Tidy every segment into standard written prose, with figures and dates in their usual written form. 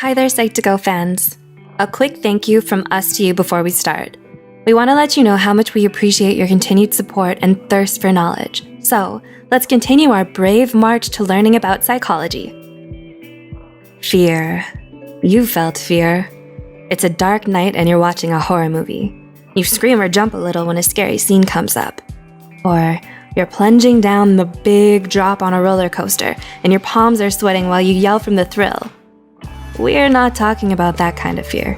Hi there, Psych2Go fans. A quick thank you from us to you before we start. We want to let you know how much we appreciate your continued support and thirst for knowledge. So, let's continue our brave march to learning about psychology. Fear. You felt fear. It's a dark night and you're watching a horror movie. You scream or jump a little when a scary scene comes up. Or you're plunging down the big drop on a roller coaster and your palms are sweating while you yell from the thrill. We're not talking about that kind of fear.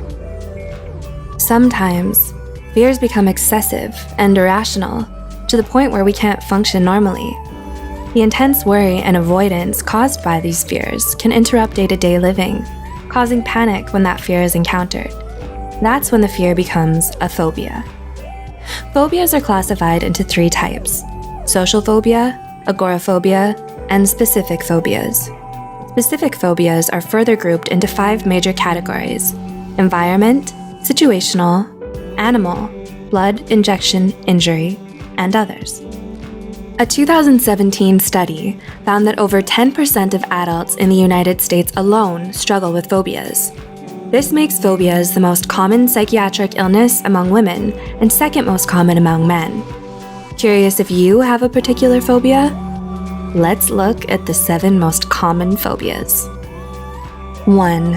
Sometimes, fears become excessive and irrational to the point where we can't function normally. The intense worry and avoidance caused by these fears can interrupt day-to-day living, causing panic when that fear is encountered. That's when the fear becomes a phobia. Phobias are classified into 3 types: social phobia, agoraphobia, and specific phobias. Specific phobias are further grouped into 5 major categories: environment, situational, animal, blood, injection, injury, and others. A 2017 study found that over 10% of adults in the United States alone struggle with phobias. This makes phobias the most common psychiatric illness among women and second most common among men. Curious if you have a particular phobia? Let's look at the 7 most common phobias. 1.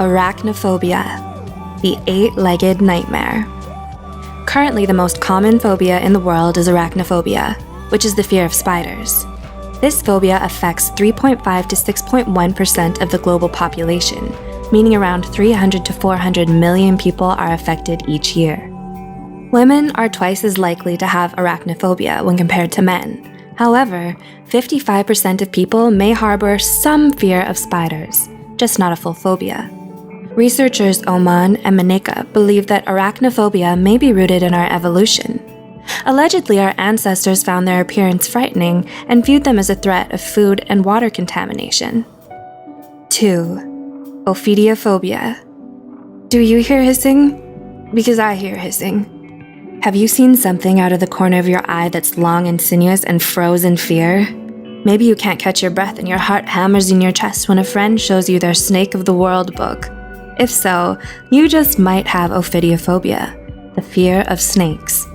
Arachnophobia, the 8-legged nightmare. Currently, the most common phobia in the world is arachnophobia, which is the fear of spiders. This phobia affects 3.5 to 6.1% of the global population, meaning around 300 to 400 million people are affected each year. Women are twice as likely to have arachnophobia when compared to men. However, 55% of people may harbor some fear of spiders, just not a full phobia. Researchers Oman and Maneka believe that arachnophobia may be rooted in our evolution. Allegedly, our ancestors found their appearance frightening and viewed them as a threat of food and water contamination. 2. Ophidiophobia. Do you hear hissing? Because I hear hissing. Have you seen something out of the corner of your eye that's long and sinuous and froze in fear? Maybe you can't catch your breath and your heart hammers in your chest when a friend shows you their Snake of the World book. If so, you just might have Ophidiophobia, the fear of snakes.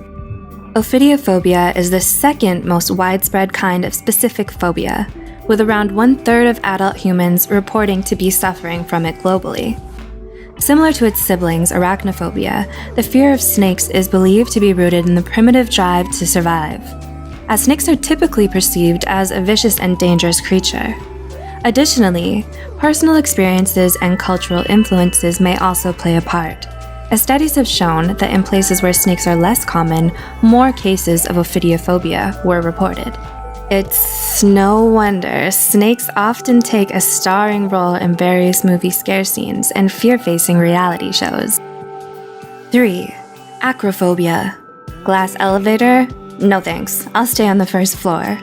Ophidiophobia is the second most widespread kind of specific phobia, with around 1/3 of adult humans reporting to be suffering from it globally. Similar to its siblings, arachnophobia, the fear of snakes is believed to be rooted in the primitive drive to survive, as snakes are typically perceived as a vicious and dangerous creature. Additionally, personal experiences and cultural influences may also play a part, as studies have shown that in places where snakes are less common, more cases of Ophidiophobia were reported. It's no wonder snakes often take a starring role in various movie scare scenes and fear-facing reality shows. 3. Acrophobia. Glass elevator? No thanks, I'll stay on the first floor.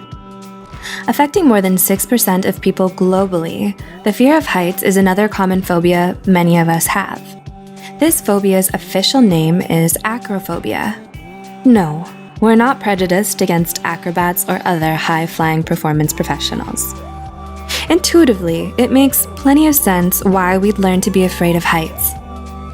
Affecting more than 6% of people globally, the fear of heights is another common phobia many of us have. This phobia's official name is acrophobia. No, we're not prejudiced against acrobats or other high-flying performance professionals. Intuitively, it makes plenty of sense why we'd learn to be afraid of heights.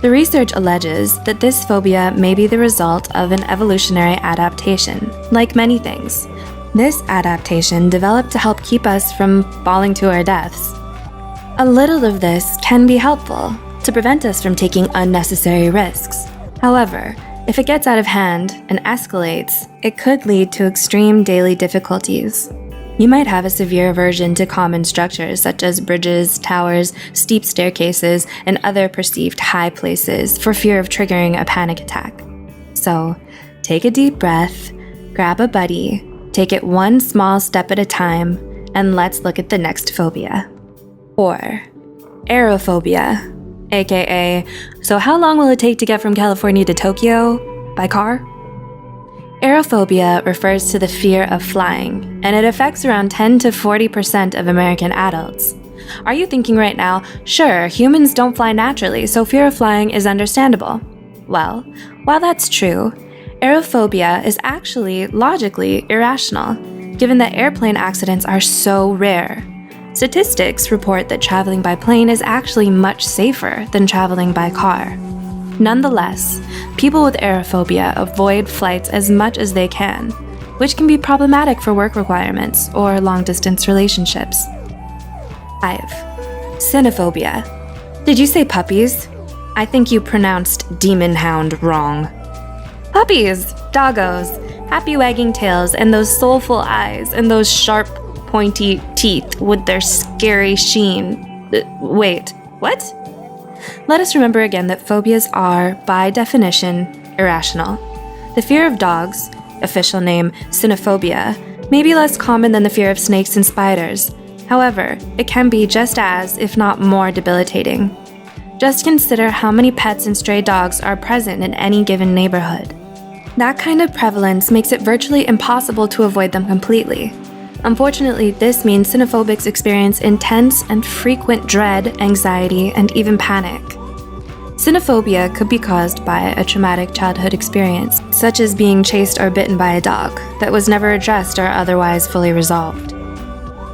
The research alleges that this phobia may be the result of an evolutionary adaptation, like many things. This adaptation developed to help keep us from falling to our deaths. A little of this can be helpful to prevent us from taking unnecessary risks. However, if it gets out of hand and escalates, it could lead to extreme daily difficulties. You might have a severe aversion to common structures such as bridges, towers, steep staircases, and other perceived high places for fear of triggering a panic attack. So, take a deep breath, grab a buddy, take it one small step at a time, and let's look at the next phobia. 4. Aerophobia. AKA, so how long will it take to get from California to Tokyo? By car? Aerophobia refers to the fear of flying, and it affects around 10 to 40% of American adults. Are you thinking right now, sure, humans don't fly naturally, so fear of flying is understandable? Well, while that's true, aerophobia is actually logically irrational, given that airplane accidents are so rare. Statistics report that traveling by plane is actually much safer than traveling by car. Nonetheless, people with aerophobia avoid flights as much as they can, which can be problematic for work requirements or long-distance relationships. 5. Cynophobia. Did you say puppies? I think you pronounced demon hound wrong. Puppies, doggos, happy wagging tails, and those soulful eyes, and those sharp, pointy teeth with their scary sheen. Wait, what? Let us remember again that phobias are, by definition, irrational. The fear of dogs, official name Cynophobia, may be less common than the fear of snakes and spiders. However, it can be just as, if not more, debilitating. Just consider how many pets and stray dogs are present in any given neighborhood. That kind of prevalence makes it virtually impossible to avoid them completely. Unfortunately, this means cynophobics experience intense and frequent dread, anxiety, and even panic. Cynophobia could be caused by a traumatic childhood experience, such as being chased or bitten by a dog, that was never addressed or otherwise fully resolved.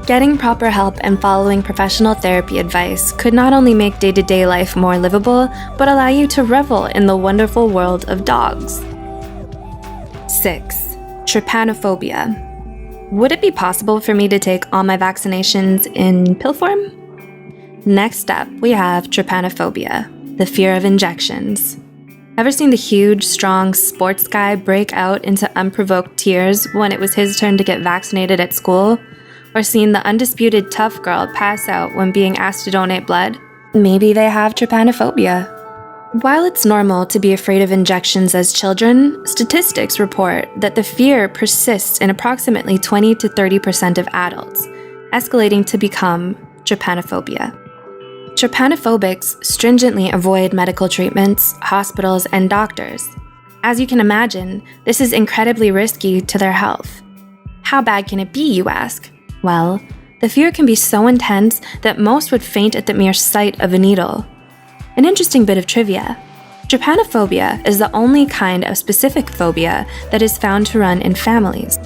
Getting proper help and following professional therapy advice could not only make day-to-day life more livable, but allow you to revel in the wonderful world of dogs. 6. Trypanophobia. Would it be possible for me to take all my vaccinations in pill form? Next up, we have trypanophobia, the fear of injections. Ever seen the huge, strong sports guy break out into unprovoked tears when it was his turn to get vaccinated at school? Or seen the undisputed tough girl pass out when being asked to donate blood? Maybe they have trypanophobia. While it's normal to be afraid of injections as children, statistics report that the fear persists in approximately 20 to 30% of adults, escalating to become trypanophobia. Trypanophobics stringently avoid medical treatments, hospitals, and doctors. As you can imagine, this is incredibly risky to their health. How bad can it be, you ask? Well, the fear can be so intense that most would faint at the mere sight of a needle. An interesting bit of trivia: trypanophobia is the only kind of specific phobia that is found to run in families.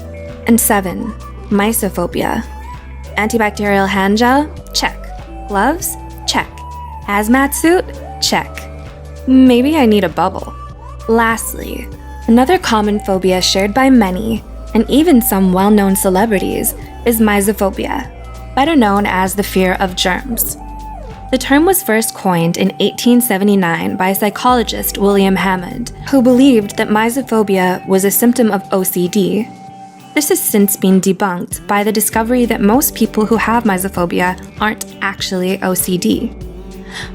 And 7. Mysophobia. Antibacterial hand gel? Check. Gloves? Check. Hazmat suit? Check. Maybe I need a bubble. Lastly, another common phobia shared by many, and even some well-known celebrities, is Mysophobia, better known as the fear of germs. The term was first coined in 1879 by psychologist William Hammond, who believed that mysophobia was a symptom of OCD. This has since been debunked by the discovery that most people who have mysophobia aren't actually OCD.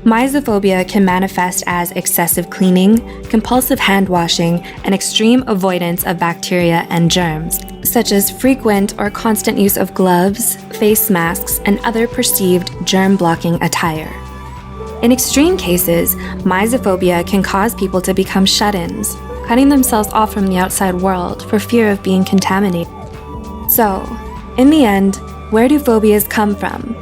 Mysophobia can manifest as excessive cleaning, compulsive hand washing, and extreme avoidance of bacteria and germs, such as frequent or constant use of gloves, face masks, and other perceived germ-blocking attire. In extreme cases, mysophobia can cause people to become shut-ins, cutting themselves off from the outside world for fear of being contaminated. So, in the end, where do phobias come from?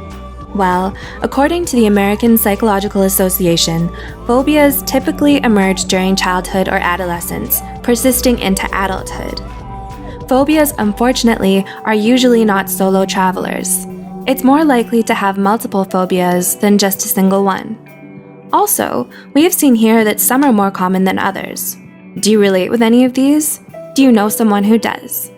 Well, according to the American Psychological Association, phobias typically emerge during childhood or adolescence, persisting into adulthood. Phobias, unfortunately, are usually not solo travelers. It's more likely to have multiple phobias than just a single one. Also, we have seen here that some are more common than others. Do you relate with any of these? Do you know someone who does?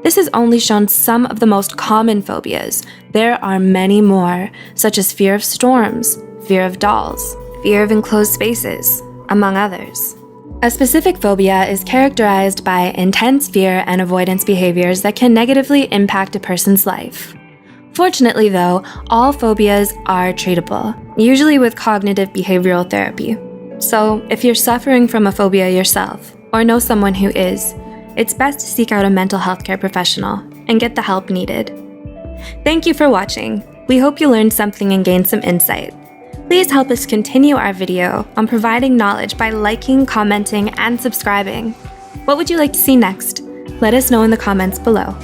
This has only shown some of the most common phobias. There are many more, such as fear of storms, fear of dolls, fear of enclosed spaces, among others. A specific phobia is characterized by intense fear and avoidance behaviors that can negatively impact a person's life. Fortunately, though, all phobias are treatable, usually with cognitive behavioral therapy. So, if you're suffering from a phobia yourself, or know someone who is, it's best to seek out a mental health care professional and get the help needed. Thank you for watching. We hope you learned something and gained some insight. Please help us continue our video on providing knowledge by liking, commenting, and subscribing. What would you like to see next? Let us know in the comments below.